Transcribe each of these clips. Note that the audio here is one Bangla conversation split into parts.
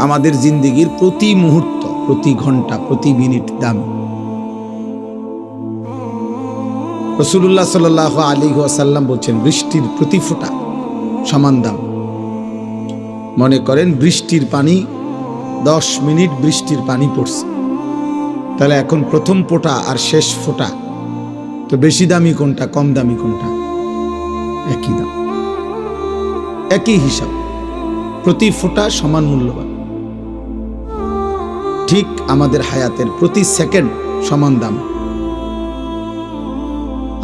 আমাদের জিন্দেগির প্রতি মুহূর্ত, প্রতি ঘন্টা, প্রতি মিনিট দামি। রাসূলুল্লাহ সাল্লাল্লাহু আলাইহি ওয়াসাল্লাম বলছেন, বৃষ্টির প্রতি ফোঁটা সমান দাম। মনে করেন বৃষ্টির পানি, 10 মিনিট বৃষ্টির পানি পড়ছে, তাহলে এখন প্রথম ফোঁটা আর শেষ ফোঁটা তো বেশি দামি কোনটা, কম দামি কোনটা? একই দাম, একই হিসাব, প্রতি ফোঁটা সমান মূল্যবান। ঠিক আমাদের হায়াতের প্রতি সেকেন্ড সমান দাম।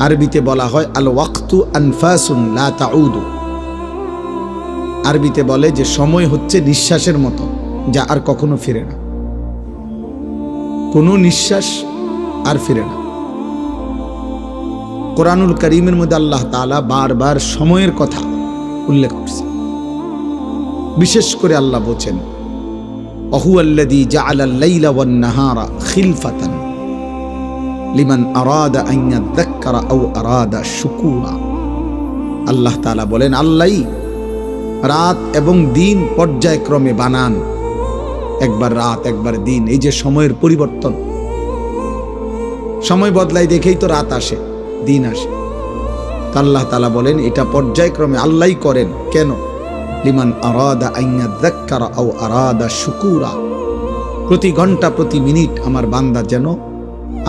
আরবিতে বলা হয় আল ওয়াক্তু আনফাসুন লা তাউদু। আরবিতে বলে যে সময় হচ্ছে নিঃশ্বাসের মতো, যা আর কখনো ফিরে না। কোনো নিঃশ্বাস আর ফিরে না। কোরআনুল কারীমের মধ্যে আল্লাহ তাআলা বারবার সময়ের কথা উল্লেখ করছে। বিশেষ করে আল্লাহ বলেন, ওয়াহুয়াল্লাযী জাআলাল লাইলা ওয়ান নাহারা খিলফাতান লিমান আরাদা আন ইয়াযাক্কারা আও আরাদা শুকুরা। আল্লাহ তাআলা বলেন, আল্লাহই রাত এবং দিন পর্যায়ক্রমে বানান। একবার রাত, একবার দিন, এই যে সময়ের পরিবর্তন, সময় বদলায় দেখেই তো রাত আসে, দিন আসে। আল্লাহ তাআলা বলেন এটা পর্যায়ক্রমে আল্লাহই করেন। কেন? লিমান আরাদা আন ইয়াযাক্কারা আও আরাদা শুকুরা। প্রতি ঘন্টা, প্রতি মিনিট আমার বান্দা যেন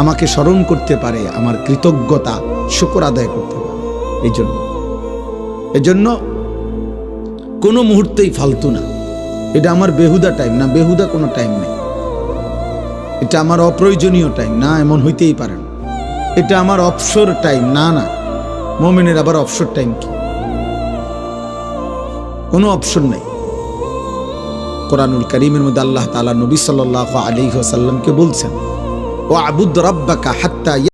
আমাকে স্মরণ করতে পারে, আমার কৃতজ্ঞতা, শুকর আদায় করতে পারে। এজন্য কোনো মুহূর্তেই ফালতু না। এটা আমার বেহুদা টাইম না, বেহুদা কোনো টাইম নেই। এটা আমার অপ্রয়োজনীয় টাইম না, এমন হইতেই পারে না। এটা আমার অবসর টাইম না, না। মুমিনের আবার অবসর টাইম কি? কোনো অপশন নেই। কোরআনুল কারীমের মধ্যে আল্লাহ তাআলা নবী সাল্লাল্লাহু আলাইহি ওয়াসাল্লামকে বলছেন, ওয়া'বুদ রাব্বাকা হাত্তা